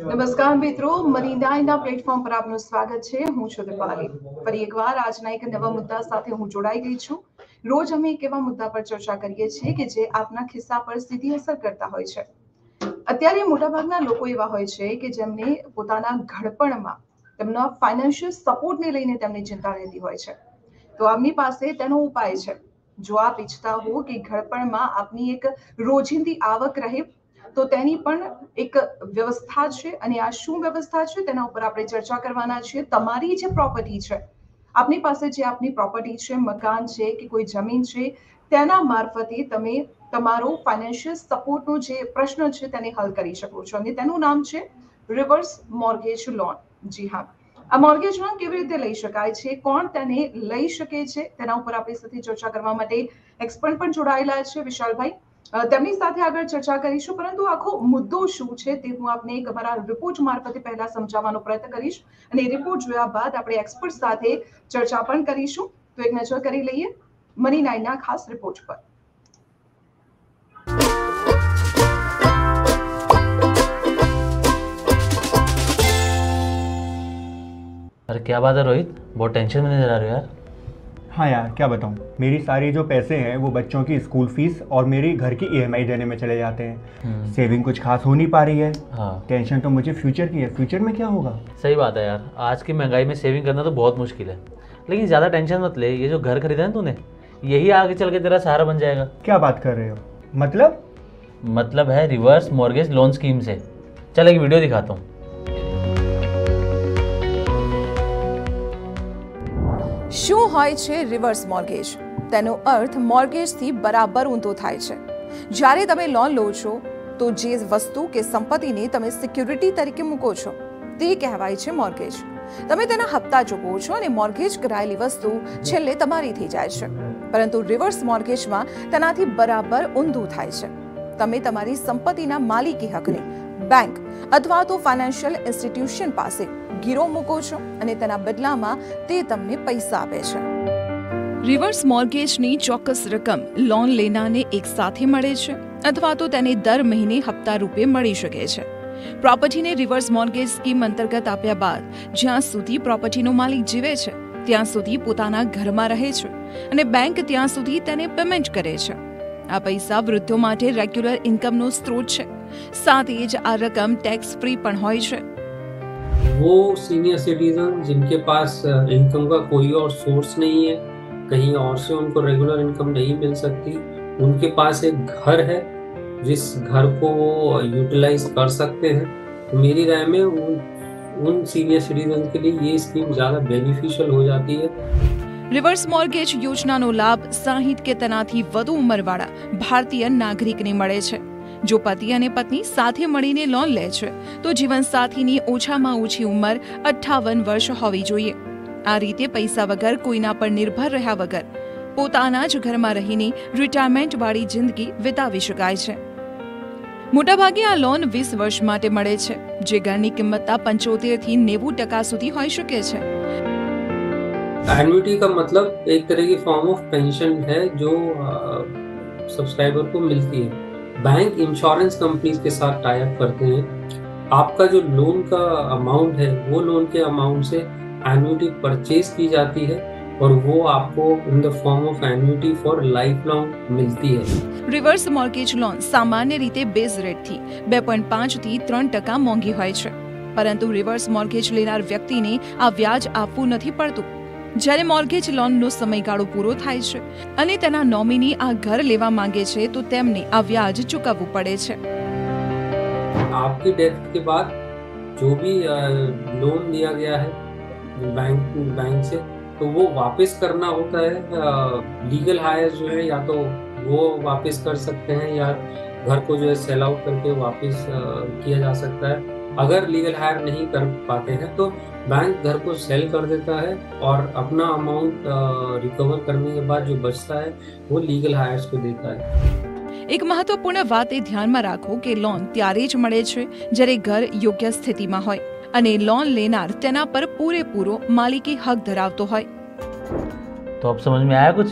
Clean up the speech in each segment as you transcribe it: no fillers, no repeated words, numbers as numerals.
નમસ્કાર મિત્રો, money નાઈના platform પર આપનું સ્વાગત છે। હું છું દીપાલી। ફરી એકવાર આજના એક નવા મુદ્દા સાથે હું જોડાઈ ગઈ છું। રોજ અમે એક એવા મુદ્દા પર ચર્ચા કરીએ છીએ કે જે આપના ખિસ્સા પર સીધી અસર કરતા હોય છે। અત્યારે મોટાભાગના લોકો એવા હોય છે કે જેમને પોતાના ઘડપણમાં તેમના ફાઇનાન્શિયલ સપોર્ટને લઈને તેમની ચિંતા રહેતી હોય છે। તો આપની પાસે તેનો ઉપાય છે। જો આપ ઈચ્છતા હો કે ઘડપણમાં આપની એક રોજિંદી આવક રહે તો તેની પણ એક વ્યવસ્થા છે અને આ શું વ્યવસ્થા છે તેના ઉપર આપણે ચર્ચા કરવાના છીએ। તમારી જે પ્રોપર્ટી છે, આપની પાસે જે આપની પ્રોપર્ટી છે, મકાન છે કે કોઈ જમીન છે, તેના મારફતે તમે તમારો ફાઇનાન્શિયલ સપોર્ટનો જે પ્રશ્ન છે તેને હલ કરી શકો છો અને તેનું નામ છે રિવર્સ મોર્ગેજ લોન। જી હા, આ મોર્ગેજ લોન કેવી રીતે લઈ શકાય છે, કોણ તેને લઈ શકે છે, તેના ઉપર આપણી સાથે ચર્ચા કરવા માટે એક્સપર્ટ પણ જોડાયેલા છે વિશાલભાઈ। તેમની સાથે આગળ ચર્ચા કરીશું, પરંતુ આખો મુદ્દો શું છે તે હું આપને એક અમારા રિપોર્ટ મારફતે પહેલા સમજાવવાનો પ્રયત્ન કરીશ અને રિપોર્ટ જોયા બાદ આપણે એક્સપર્ટ સાથે ચર્ચા પણ કરીશું। તો એક નજર કરી લઈએ મની નાઈના ખાસ રિપોર્ટ પર। अरे क्या बात है रोहित, बहुत टेंशन में नजर आ रहे हो यार। हाँ यार, क्या बताऊँ, मेरी सारी जो पैसे हैं वो बच्चों की स्कूल फीस और मेरी घर की ईएमआई देने में चले जाते हैं। सेविंग कुछ खास हो नहीं पा रही है। हाँ, टेंशन तो मुझे फ्यूचर की है, फ्यूचर में क्या होगा। सही बात है यार, आज की महंगाई में सेविंग करना तो बहुत मुश्किल है। लेकिन ज़्यादा टेंशन मत ले, ये जो घर खरीदा है तूने, यही आगे चल के तेरा सहारा बन जाएगा। क्या बात कर रहे हो, मतलब है रिवर्स मॉर्गेज लोन स्कीम से। चल एक वीडियो दिखाता हूँ। શું હોય છે રિવર્સ મોર્ગેજ? તેનો અર્થ મોર્ગેજથી બરાબર ઊંધો થાય છે। જ્યારે તમે લોન લો છો તો જે વસ્તુ કે સંપત્તિને તમે સિક્યુરિટી તરીકે મૂકો છો તે કહેવાય છે મોર્ગેજ। તમે તેના હપ્તા ચૂકવો છો અને મોર્ગેજ કરાયેલી વસ્તુ છેલ્લે તમારી થઈ જાય છે। પરંતુ રિવર્સ મોર્ગેજમાં તેનાથી બરાબર ઊંધું થાય છે। તમે તમારી સંપત્તિના માલિકી હકને બેંક અથવા તો ફાઇનાન્શિયલ ઇન્સ્ટિટ્યુશન પાસે ગીરો મૂકો છો અને તેના બદલામાં તે તમને પૈસા આપે છે। રિવર્સ મોર્ગેજની ચોક્કસ રકમ લોન લેનારને એક સાથે મળે છે અથવા તો તેને દર મહિને હપ્તા રૂપે મળી શકે છે। પ્રોપર્ટીને રિવર્સ મોર્ગેજ સ્કીમ અંતર્ગત આપ્યા બાદ જ્યાં સુધી પ્રોપર્ટીનો માલિક જીવે છે ત્યાં સુધી પોતાના ઘરમાં રહે છે અને બેંક ત્યાં સુધી તેને પેમેન્ટ કરે છે। આ પૈસા વૃદ્ધો માટે રેગ્યુલર ઇન્કમનો સ્ત્રોત છે। સાથે જ આ રકમ ટેક્સ ફ્રી પણ હોય છે। वो सीनियर सिटीजन जिनके पास इनकम का कोई और सोर्स नहीं है, कहीं और से उनको रेगुलर इनकम नहीं मिल सकती, उनके पास एक घर है जिस घर को वो यूटिलाइज कर सकते हैं। तो मेरी राय में उन सीनियर सिटीजन के लिए ये स्कीम ज़्यादा बेनिफिशियल हो जाती है। રિવર્સ મોર્ગેજ યોજનાનો લાભ 60 કે તેનાથી વધુ ઉંમરવાળા ભારતીય નાગરિકને મળે છે। જો પતિ અને પત્ની સાથે મળીને લોન લે છે તો જીવનસાથીની ઓછામાં ઓછી ઉંમર 58 વર્ષ હોવી જોઈએ। આ રીતે પૈસા વગર કોઈના પર નિર્ભર રહ્યા વગર પોતાના જ ઘરમાં રહીને રિટાયરમેન્ટવાળી જિંદગી વિતાવી શકાય છે। મોટાભાગે આ લોન 20 વર્ષ માટે મળે છે, જે ઘરની કિંમતના 75 થી 90% સુધી હોઈ શકે છે। एन्युटी का मतलब एक तरह की फॉर्म ऑफ पेंशन है जो सब्सक्राइबर को मिलती है। बैंक इंश्योरेंस कंपनीज के साथ टाई अप करते हैं। आपका जो लोन का अमाउंट है वो लोन के अमाउंट से एन्युटी परचेज की जाती है और वो आपको in the form of annuity for life long मिलती है। રિવર્સ મોર્ગેજ લોન સામાન્ય રીતે બેઝ રેટથી 2.5 થી 3% મોંઘી હોય છે, પરંતુ રિવર્સ મોર્ગેજ લેનાર વ્યક્તિને આ વ્યાજ આપવું નથી પડતું। જ્યારે મોર્ગેજ લોનનો સમયગાળો પૂરો થાય છે અને તેના નોમિની આ ઘર લેવા માંગે છે તો તેમને આ વ્યાજ ચૂકવવું પડે છે। आपकी डेथ के बाद जो भी लोन लिया गया है बैंक से, तो वो वापस करना होता है। लीगल हायर जो है या तो वो वापस कर सकते हैं या घर को जो है सेल आउट करके वापस किया जा सकता है। अगर लीगल हायर नहीं कर पाते हैं तो बैंक घर को सेल कर देता है और अपना अमाउंट रिकवर करने के बाद जो बचता है वो लीगल हायर्स को देता है। એક મહત્વપૂર્ણ વાત એ ધ્યાનમાં રાખો કે લોન ત્યારે જ મળે છે જ્યારે ઘર યોગ્ય સ્થિતિમાં હોય અને લોન લેનાર તેના પર પૂરેપૂરો માલિકી હક ધરાવતો હોય। तो अब समझ में आया कुछ?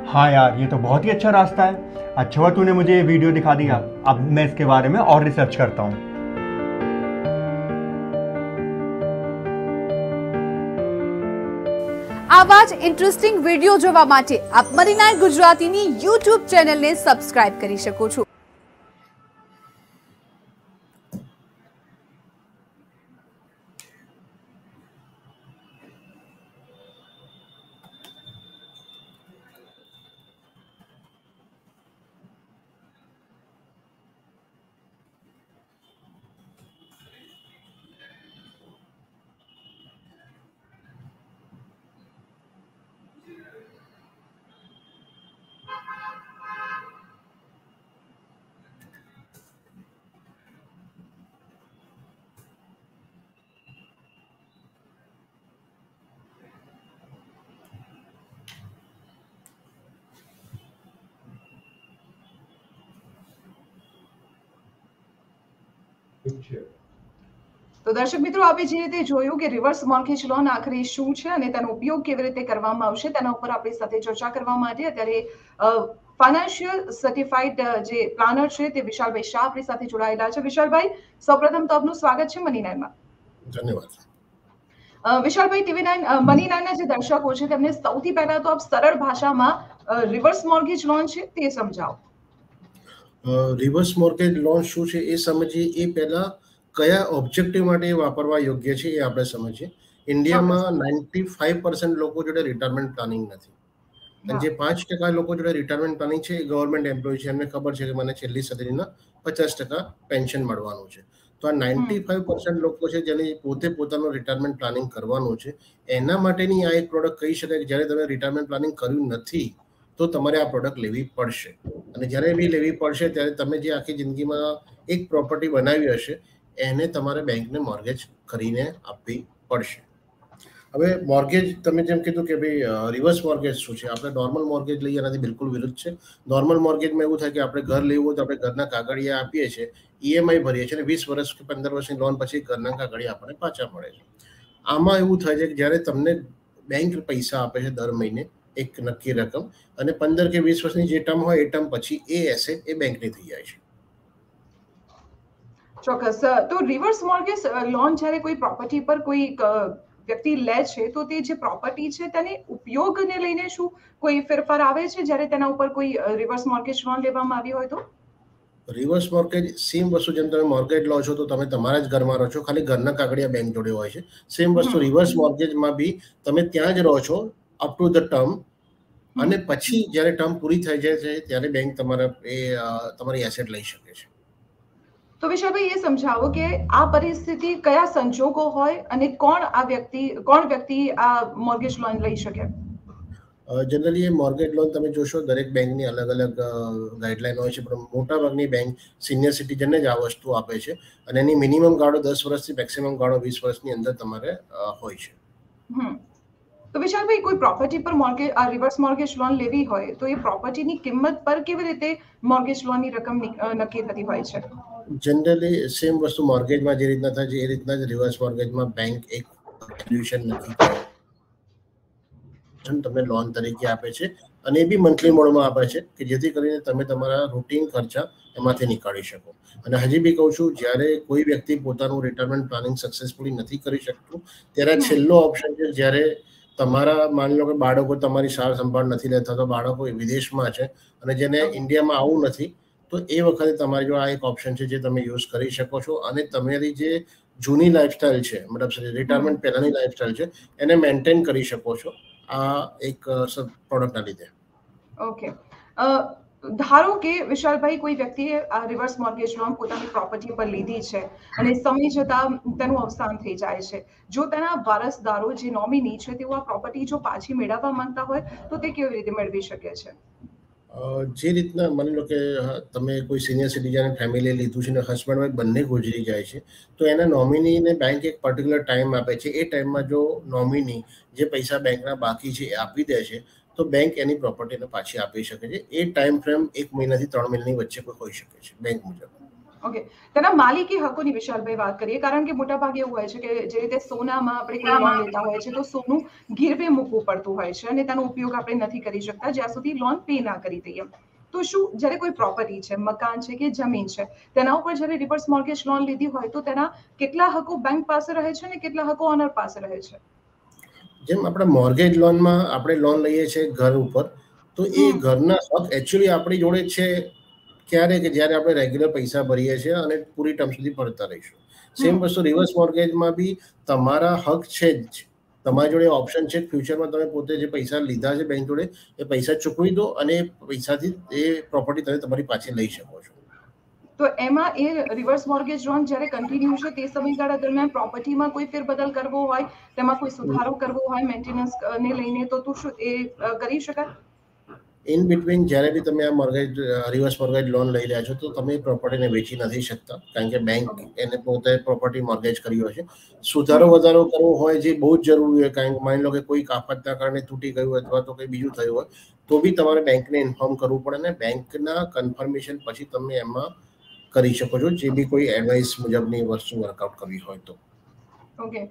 हाँ यार, ये तो बहुत ही अच्छा रास्ता है। अच्छा हुआ तूने मुझे ये वीडियो दिखा दिया, अब मैं इसके बारे में और रिसर्च करता हूँ। આવા જ ઇન્ટરેસ્ટિંગ વિડીયો જોવા માટે આપ મની9 ગુજરાતીની YouTube ચેનલને સબસ્ક્રાઇબ કરી શકો છો. તો દર્શક મિત્રો, આપણે જે રીતે જોયું કે રિવર્સ મોર્ગેજ લોન આખરે શું છે અને તેનો ઉપયોગ કેવી રીતે કરવામાં આવશે, તેના ઉપર આપણી સાથે ચર્ચા કરવા માટે અત્યારે ફાઇનાન્શિયલ સર્ટિફાઈડ જે પ્લાનર છે તે વિશાલભાઈ શાહ આપણી સાથે જોડાયેલા છે. વિશાલભાઈ, સૌપ્રથમ તો આપનું સ્વાગત છે મની9માં. ધન્યવાદ. વિશાલભાઈ, TV9 મની9ના જે દર્શકો છે તેમને સૌથી પહેલા તો આપ સરળ ભાષામાં રિવર્સ મોર્ગેજ લોન છે તે સમજાવો. રિવર્સ મોર્ગેજ લોન શું છે એ સમજીએ એ પહેલા કયા ઓબ્જેક્ટિવ માટે વાપરવા યોગ્ય છે એ આપણે સમજીએ. ઇન્ડિયામાં 95% લોકો જોડે રિટાયરમેન્ટ પ્લાનિંગ નથી, અને જે 5% લોકો જોડે રિટાયરમેન્ટ પ્લાનિંગ છે એ ગવર્મેન્ટ એમ્પ્લોય છે. એમને ખબર છે કે મને છેલ્લી સદીના 50% પેન્શન મળવાનું છે. તો આ 95% લોકો છે જેને પોતે પોતાનું રિટાયરમેન્ટ પ્લાનિંગ કરવાનું છે, એના માટેની આ એક પ્રોડક્ટ કહી શકાય કે જ્યારે તમે રિટાયરમેન્ટ પ્લાનિંગ કર્યું નથી તો તમારે આ પ્રોડક્ટ લેવી પડશે. અને જ્યારે બી લેવી પડશે ત્યારે તમે જે આખી જિંદગીમાં એક પ્રોપર્ટી બનાવી હશે એને તમારે બેંકને મોર્ગેજ કરીને આપવી પડશે. હવે મોર્ગેજ, તમે જેમ કીધું કે ભાઈ રિવર્સ મોર્ગેજ શું છે, આપણે નોર્મલ મોર્ગેજ લઈએ એનાથી બિલકુલ વિરુદ્ધ છે. નોર્મલ મોર્ગેજમાં એવું થાય કે આપણે ઘર લેવું હોય તો આપણે ઘરના કાગળિયા આપીએ છીએ, EMI ભરીએ છીએ, અને 20 વર્ષ કે 15 વર્ષની લોન પછી ઘરના કાગળિયા આપણને પાછા મળે છે. આમાં એવું થાય છે કે જ્યારે તમને બેંક પૈસા આપે છે દર મહિને એક નક્કી રકમ, અને 15 કે 20 વર્ષની જે ટર્મ હોય એ ટર્મ પછી એ એસેટ એ બેંકની થઈ જાય છે. ચોક્કસ. તો રિવર્સ મોર્ગેજ લોન જ્યારે કોઈ પ્રોપર્ટી પર કોઈ વ્યક્તિ લે છે તો તે જે પ્રોપર્ટી છે તેને ઉપયોગને લઈને શું કોઈ ફેરફાર આવે છે જ્યારે તેના ઉપર કોઈ રિવર્સ મોર્ગેજ લોન લેવામાં આવી હોય તો? રિવર્સ મોર્ગેજ સેમ વસ્તુ, જેમ તમે મોર્ગેજ લો છો તો તમે તમારા જ ઘરમાં રહો છો, ખાલી ઘરના કાગળિયા બેંક જોડે હોય છે. સેમ વસ્તુ રિવર્સ મોર્ગેજમાં બી તમે ત્યાં જ રહો છો અપ ટુ ધ ટર્મ, અને પછી જ્યારે ટર્મ પૂરી થઈ જાય છે ત્યારે બેંક તમારી એસેટ લઈ શકે છે. તો વિશાલભાઈ, એ સમજાવો કે આ પરિસ્થિતિ કયા સંજોગો હોય અને કોણ વ્યક્તિ આ મોર્ગેજ લોન લઈ શકે? જનરલી એ મોર્ગેજ લોન તમે જોશો દરેક બેંકની અલગ અલગ ગાઈડલાઈન હોય છે, પણ મોટાભાગની બેંક સિનિયર સિટીઝનને જ આ વસ્તુ આપે છે, અને એની મિનિમમ ગાળો 10 વર્ષથી મેક્સિમમ ગાળો 20 વર્ષની અંદર તમારે હોય છે. તો વિશાલભાઈ, કોઈ પ્રોપર્ટી પર રિવર્સ મોર્ગેજ લોન લેવી હોય તો એ પ્રોપર્ટીની કિંમત પર કેવી રીતે મોર્ગેજ લોનની રકમ નક્કી થતી હોય છે? જનરલી સેમ વસ્તુ મોર્ગેજમાં જે રીતના થાય છે એ રીતના જ રિવર્સ મોર્ગેજમાં બેંક એક સોલ્યુશન નક્કી કરે તમને લોન તરીકે આપે છે, અને એ બી મંથલી મોડમાં આપે છે કે જેથી કરીને તમે તમારા રૂટીન ખર્ચા એમાંથી નીકાળી શકો. અને હજી બી કહું છું, જ્યારે કોઈ વ્યક્તિ પોતાનું રિટાયરમેન્ટ પ્લાનિંગ સક્સેસફુલી નથી કરી શકતું ત્યારે છેલ્લો ઓપ્શન છે, જ્યારે તમારા માની લો કે બાળકો તમારી સાર સંભાળ નથી લેતા, તો બાળકો વિદેશમાં છે અને જેને ઇન્ડિયામાં આવવું નથી, તો એ વખતે તમારી જો આ એક ઓપ્શન છે જે તમે યુઝ કરી શકો છો, અને તમારી જે જૂની લાઈફસ્ટાઈલ છે, મતલબ રિટાયરમેન્ટ પહેલાની લાઈફસ્ટાઈલ છે, એને મેન્ટેન કરી શકો છો આ એક પ્રોડક્ટના લીધે. ઓકે. ધારો કે વિશાલભાઈ, કોઈ વ્યક્તિએ આ રિવર્સ મોર્ગેજ લોન પોતાની પ્રોપર્ટી પર લીધી છે અને સમય જતા તેનું અવસાન થઈ જાય છે, જો તેના વારસદારો જે નોમિની છે તેઓ આ પ્રોપર્ટી જો પાછી મેળવવા માંગતા હોય તો તે કેવી રીતે મેળવી શકે છે? જે રીતના માની લો કે તમે કોઈ સિનિયર સિટીઝન ફેમિલી લીધું છે ને હસબન્ડ વાઈફ બંને ગુજરી જાય છે, તો એના નોમિનીને બેંક એક પર્ટિક્યુલર ટાઈમ આપે છે. એ ટાઈમમાં જો નોમિની જે પૈસા બેંકના બાકી છે એ આપી દે છે તો બેંક એની પ્રોપર્ટીને પાછી આપી શકે છે. એ ટાઈમ ફ્રેમ 1 મહિનાથી 3 મહિનાની વચ્ચે કોઈ હોઈ શકે છે બેંક મુજબ. ઓકે. તેના માલિકી હકોની વિશાલભાઈ વાત કરીએ, કારણ કે મોટા ભાગે એવું હોય છે કે જે રીતે સોનામાં આપણે કોઈ લોન લેતા હોય છે તો સોનું ગીરવે મૂકવું પડતું હોય છે અને તેનો ઉપયોગ આપણે નથી કરી શકતા જ્યાં સુધી લોન પે ના કરી દઈએ. તો શું જ્યારે કોઈ પ્રોપર્ટી છે, મકાન છે કે જમીન છે, તેના ઉપર જ્યારે રિવર્સ મોર્ગેજ લોન લીધી હોય તો તેના કેટલા હકો બેંક પાસે રહે છે અને કેટલા હકો ઓનર પાસે રહે છે? જેમ આપણે મોર્ગેજ લોનમાં આપણે લોન લઈએ છીએ ઘર ઉપર, તો એ ઘરના હક એકચ્યુઅલી આપણી જોડે છે ક્યારે કે જ્યારે આપણે રેગ્યુલર પૈસા ભરીએ છીએ અને પૂરી ટર્મ સુધી ભરતા રહીશું. સેમ વસ્તુ રિવર્સ મોર્ગેજમાં બી તમારા હક છે જ, તમારી જોડે ઓપ્શન છે ફ્યુચરમાં તમે પોતે જે પૈસા લીધા છે બેંક જોડે એ પૈસા ચૂકવી દો અને એ પૈસાથી એ પ્રોપર્ટી તમે તમારી પાછી લઈ શકો છો. તો એમાં એ રિવર્સ મોર્ગેજ લોન જ્યારે કન્ટિન્યુ છે તે સમયગાળા દરમિયાન પ્રોપર્ટીમાં કોઈ ફેરબદલ કરવો હોય, તેમાં કોઈ સુધારો કરવો હોય મેન્ટેનન્સ ને લઈને, તો શું એ કરી શકાય? ઇન બિટવીન જ્યારે બી તમે આ મોર્ગેજ રિવર્સ મોર્ગેજ લોન લઈ રહ્યા છો તો તમે પ્રોપર્ટીને વેચી નથી શકતા, કારણ કે બેંક એને પોતે પ્રોપર્ટી મોર્ગેજ કરી હોય છે. સુધારો વધારો કરવો હોય જે બહુ જ જરૂરી હોય, કારણ કે માની લો કે કોઈ આફતના કારણે તૂટી ગયું અથવા તો કંઈ બીજું થયું હોય તો બી તમારે બેંકને ઇન્ફોર્મ કરવું પડે ને બેંકના કન્ફર્મેશન પછી તમે એમાં કરી શકો છો, જે બી કોઈ એડવાઇસ મુજબની વસ્તુ વર્કઆઉટ કરવી હોય તો. ઓકે,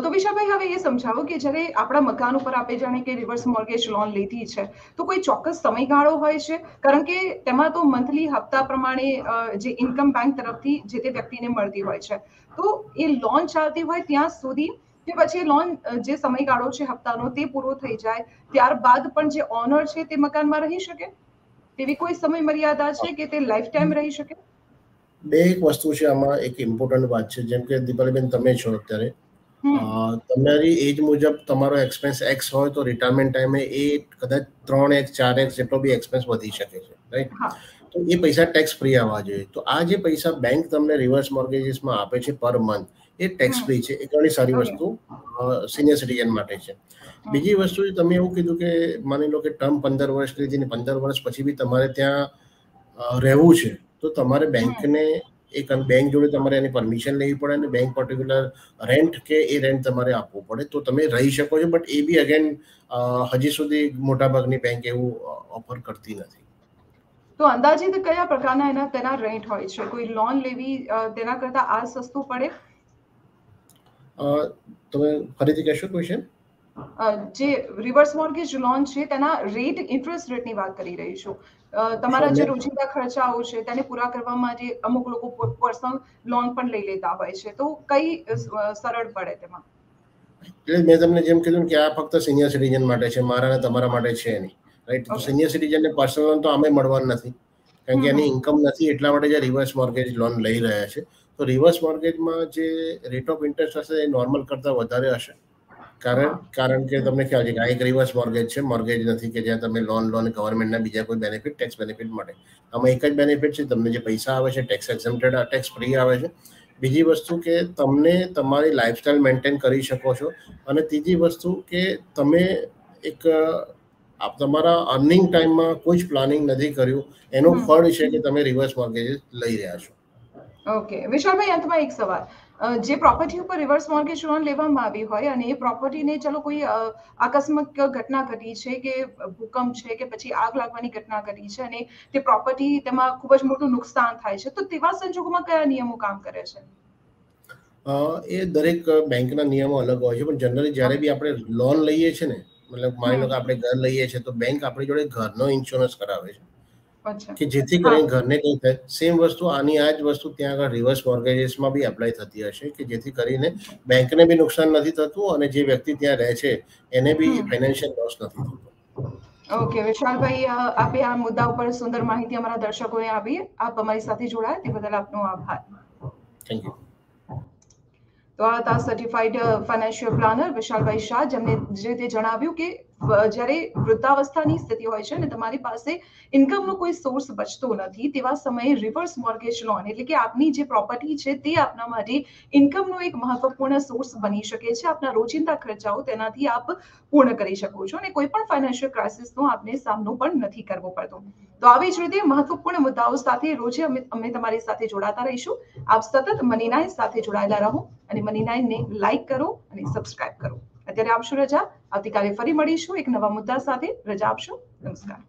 તો વિશાલભાઈ હવે એ સમજાવો કે જ્યારે આપણા મકાન ઉપર આપણે જાણે કે રિવર્સ મોર્ગેજ લોન લીધી છે તો કોઈ ચોક્કસ સમયગાળો હોય છે, કારણ કે તેમાં તો મંથલી હપ્તા પ્રમાણે જે ઇન્કમ બેંક તરફથી જે તે વ્યક્તિને મળતી હોય છે, તો એ લોન ચાલતી હોય ત્યાં સુધી કે પછી લોન જે સમયગાળો છે હપ્તાનો તે પૂરો થઈ જાય ત્યારબાદ પણ જે ઓનર છે તે મકાનમાં રહી શકે, તેવી કોઈ સમય મર્યાદા છે કે તે લાઈફ ટાઈમ રહી શકે? બે એક વસ્તુ છે આમાં, એક ઇમ્પોર્ટન્ટ વાત છે, જેમ કે દીપાલીબેન તમે છો અત્યારે, તમારી એજ મુજબ તમારો એક્સપેન્સ એક્સ હોય તો રિટાયરમેન્ટ ટાઈમે એ કદાચ 3x 4x જેટલો બી એક્સપેન્સ વધી શકે છે, રાઈટ? તો એ પૈસા ટેક્સ ફ્રી આવવા જોઈએ. તો આ જે પૈસા બેંક તમને રિવર્સ મોર્ગેજીસમાં આપે છે પર મંથ, એ ટેક્સ ફ્રી છે. એ ઘણી સારી વસ્તુ સિનિયર સિટીઝન માટે છે. બીજી વસ્તુ તમે એવું કીધું કે માની લો કે ટર્મ 15 વર્ષ લીધી ને 15 વર્ષ પછી બી તમારે ત્યાં રહેવું છે, તો તમારે બેંકને એક બેંક જોડે તમારે એની પરમિશન લેવી પડે અને બેંક પર્ટિક્યુલર રેન્ટ કે એ રેન્ટ તમારે આપવું પડે તો તમે રહી શકો છો. બટ એ બી અગેન હજી સુધી મોટાભાગની બેંક એવું ઓફર કરતી નથી. તો અંદાજિત કયા પ્રકારના તેના રેન્ટ હોય છે? કોઈ લોન લેવી તેના કરતા આ સસ્તું પડે? તમે ફરીથી કહેશો ક્વેશ્ચન? જે રિવર્સ મોર્ગેજ લોન છે તેના રેટ, ઇન્ટરેસ્ટ રેટની વાત કરી રહી છું. તમારા જે રોજિંદા ખર્ચાઓ છે તેને પૂરા કરવા માટે અમુક લોકો પર્સનલ લોન પણ લઈ લેતા હોય છે, તો કઈ સરળ પડે તેમાં? એટલે મેં તમને જેમ કીધું કે આ ફક્ત સિનિયર સિટીઝન માટે છે, મારા અને તમારા માટે છે નહીં, રાઈટ? તો સિનિયર સિટીઝનને પર્સનલ લોન તો આમે મળવાનું નથી, કારણ કે એની ઇન્કમ નથી, એટલા માટે જે રિવર્સ મોર્ગેજ લોન લઈ રહ્યા છે. તો રિવર્સ મોર્ગેજમાં જે રેટ ઓફ ઇન્ટરેસ્ટ હશે એ નોર્મલ કરતાં વધારે હશે, કારણ કે તમને ખ્યાલ છે કે આ એક રિવર્સ મોર્ગેજ છે, મોર્ગેજ નથી કે જ્યાં તમે લોન ગવર્મેન્ટના બીજા કોઈ બેનિફિટ, ટેક્સ બેનિફિટ મળે. આમાં એક જ બેનિફિટ છે, તમને જે પૈસા આવે છે ટેક્સ એક્ઝમ્પ્ટેડ, ટેક્સ ફ્રી આવે છે. બીજી વસ્તુ કે તમને તમારી લાઈફસ્ટાઈલ મેન્ટેન કરી શકો છો, અને ત્રીજી વસ્તુ કે તમે એક તમારા અર્નિંગ ટાઈમમાં કોઈ જ પ્લાનિંગ નથી કર્યું, એનું ફળ છે કે તમે રિવર્સ મોર્ગેજ લઈ રહ્યા છો. ઓકે, વિશાલભાઈ અંતમાં એક સવાલ, જે પ્રોપર્ટી ઉપર રિવર્સ મોર્ગેજ લોન લેવામાં આવી હોય અને એ પ્રોપર્ટીને ચલો કોઈ આકસ્મિક ઘટના ઘટી છે કે ભૂકંપ છે કે પછી આગ લાગવાની ઘટના ઘટી છે અને તે પ્રોપર્ટી તેમાં ખૂબ જ મોટું નુકસાન થાય છે, તો તેવા સંજોગોમાં કયા નિયમો કામ કરે છે? એ દરેક બેંકના નિયમો અલગ હોય છે, પણ જનરલી જ્યારે બી આપણે લોન લઈએ છીએ ને, મતલબ માની લો કે આપણે ઘર લઈએ છીએ તો બેંક આપણી જોડે ઘરનો ઇન્સ્યોરન્સ કરાવે છે કે જેથી કરીને ઘરને કંઈ થાય. સેમ વસ્તુ આની આ જ વસ્તુ ત્યાં આગળ રિવર્સ મોર્ગેજીસમાં બી એપ્લાય થતી હશે કે જેથી કરીને બેંકને બી નુકસાન નથી થતું અને જે વ્યક્તિ ત્યાં રહે છે એને બી ફાઇનાન્શિયલ લોસ નથી થતો. ઓકે વિશાલભાઈ, આપે આ મુદ્દા ઉપર સુંદર માહિતી અમારા દર્શકોને આપી. આપ અમારી સાથે જોડાયા તે બદલ આપનો આભાર. Thank you. તો આ હતા સર્ટિફાઈડ ફાઇનાન્શિયલ પ્લાનર વિશાલભાઈ શાહ, જેમને જે રીતે જણાવ્યું કે જ્યારે વૃદ્ધાવસ્થાની સ્થિતિ હોય છે અને તમારી પાસે ઇન્કમનો કોઈ સોર્સ બચતો નથી તેવા સમયે રિવર્સ મોર્ગેજ લોન એટલે કે આપની જે પ્રોપર્ટી છે તે આપના માટે ઇન્કમનો એક મહત્વપૂર્ણ સોર્સ બની શકે છે. આપના રોજિંદા ખર્ચાઓ તેનાથી આપ પૂર્ણ કરી શકો છો અને કોઈ પણ ફાઇનાન્શિયલ ક્રાઇસિસનો આપને સામનો પણ નથી કરવો પડતો. તો આવી જ રીતે મહત્વપૂર્ણ મુદ્દાઓ સાથે રોજે અમે તમારી સાથે જોડાતા રહીશું. આપ સતત મની નાઇન સાથે જોડાયેલા રહો અને મની નાઇનને લાઈક કરો અને સબસ્ક્રાઇબ કરો. અત્યારે આપશો રજા. આવતીકાલે ફરી મળીશું એક નવા મુદ્દા સાથે. રજા આપશો. નમસ્કાર.